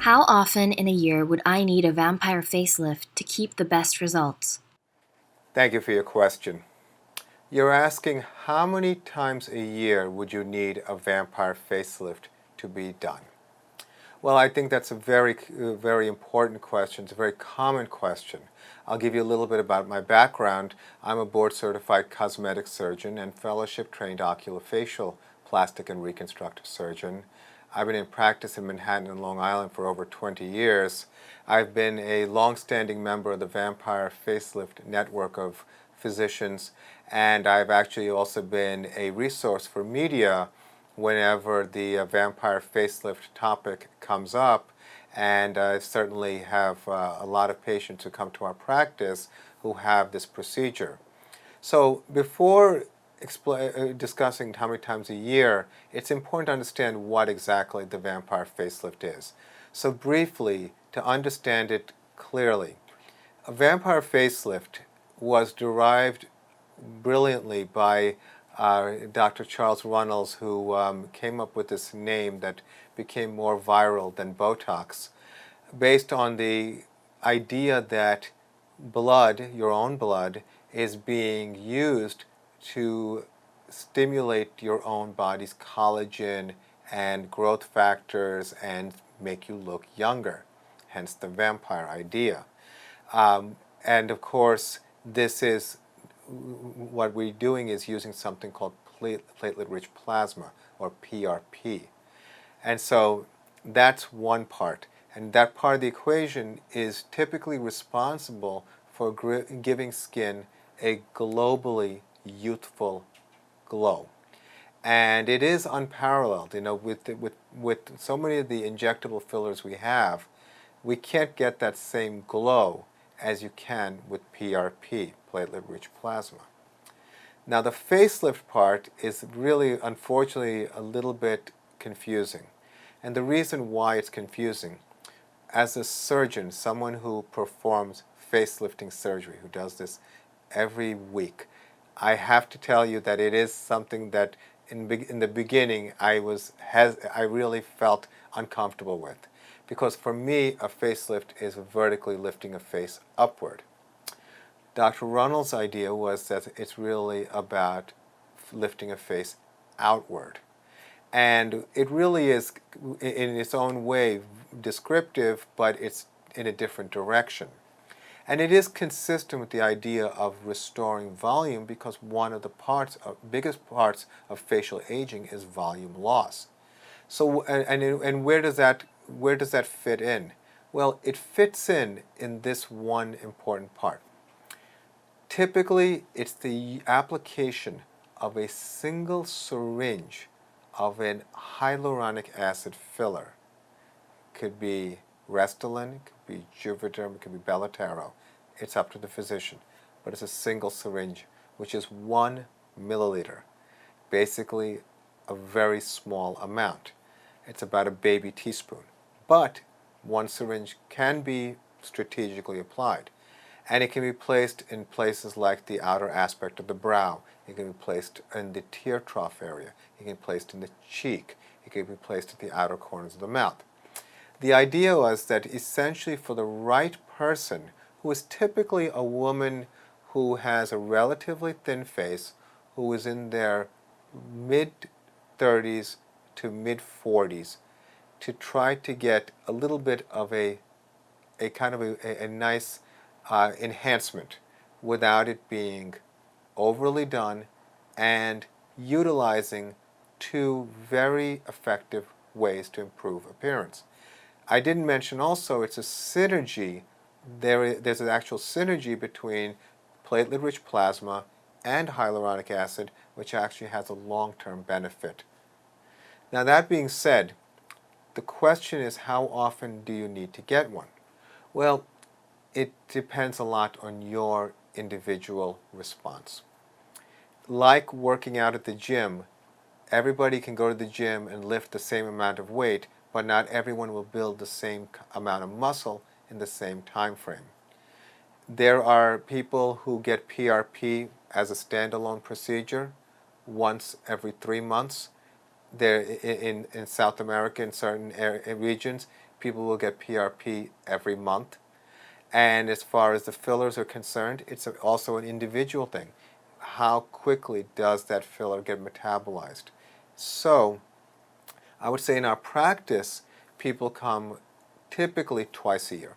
How often in a year would I need a vampire facelift to keep the best results? Thank you for your question. You're asking how many times a year would you need a vampire facelift to be done? Well, I think that's a very important question. It's a very common question. I'll give you a little bit about my background. I'm a board-certified cosmetic surgeon and fellowship-trained oculofacial plastic and reconstructive surgeon. I've been in practice in Manhattan and Long Island for over 20 years. I've been a long-standing member of the Vampire Facelift network of physicians, and I've actually also been a resource for media whenever the vampire facelift topic comes up, and I certainly have a lot of patients who come to our practice who have this procedure. So before discussing how many times a year, it's important to understand what exactly the vampire facelift is. So briefly, to understand it clearly, a vampire facelift was derived brilliantly by Dr. Charles Runnels, who came up with this name that became more viral than Botox, based on the idea that blood, your own blood, is being used to stimulate your own body's collagen and growth factors and make you look younger, hence the vampire idea. And of course, this is what we're doing is using something called platelet-rich plasma, or PRP. And so that's one part. And that part of the equation is typically responsible for giving skin a globally youthful glow. And it is unparalleled. With so many of the injectable fillers we have, we can't get that same glow as you can with PRP, platelet-rich plasma. Now the facelift part is really, unfortunately, a little bit confusing. And the reason why it's confusing, as a surgeon, someone who performs facelifting surgery, who does this every week, I have to tell you that it is something that in the beginning I really felt uncomfortable with. Because for me, a facelift is vertically lifting a face upward. Dr. Runnels' idea was that it's really about lifting a face outward. And it really is, in its own way, descriptive, but it's in a different direction. And it is consistent with the idea of restoring volume, because one of the biggest parts of facial aging is volume loss. So, and where does that fit in? Well, it fits in this one important part. Typically, it's the application of a single syringe of an hyaluronic acid filler. Could be Restylane, it could be Juvederm, it could be Belotero. It's up to the physician. But it's a single syringe, which is 1 milliliter. Basically, a very small amount. It's about a baby teaspoon. But one syringe can be strategically applied. And it can be placed in places like the outer aspect of the brow. It can be placed in the tear trough area. It can be placed in the cheek. It can be placed at the outer corners of the mouth. The idea was that essentially for the right person, who is typically a woman who has a relatively thin face, who is in their mid-30s to mid-40s, to try to get a little bit of a kind of a nice enhancement without it being overly done, and utilizing two very effective ways to improve appearance. I didn't mention also it's a synergy. There's an actual synergy between platelet-rich plasma and hyaluronic acid, which actually has a long-term benefit. Now that being said, the question is, how often do you need to get one? Well, it depends a lot on your individual response. Like working out at the gym, everybody can go to the gym and lift the same amount of weight, but not everyone will build the same amount of muscle in the same time frame. There are people who get PRP as a standalone procedure once every 3 months. there in South America, in certain regions, people will get PRP every month. And as far as the fillers are concerned, it's also an individual thing. How quickly does that filler get metabolized? So I would say in our practice, people come typically twice a year.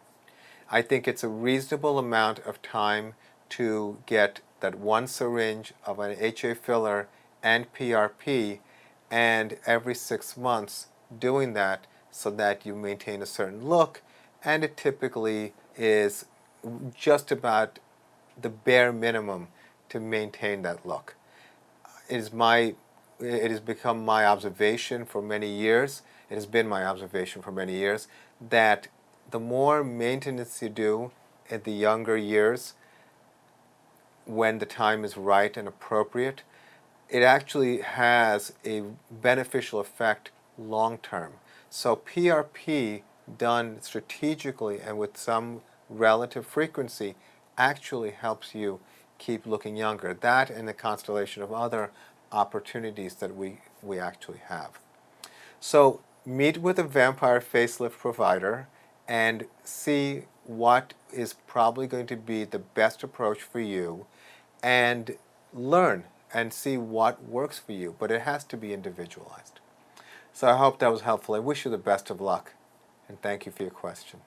I think it's a reasonable amount of time to get that one syringe of an HA filler and PRP, and every 6 months doing that so that you maintain a certain look, and it typically is just about the bare minimum to maintain that look. It has become my observation for many years, it has been my observation for many years, that the more maintenance you do in the younger years, when the time is right and appropriate, it actually has a beneficial effect long term. So PRP done strategically and with some relative frequency actually helps you keep looking younger. That and the constellation of other opportunities that we actually have. So meet with a Vampire Facelift provider and see what is probably going to be the best approach for you, and learn and see what works for you, but it has to be individualized. So I hope that was helpful. I wish you the best of luck, and thank you for your question.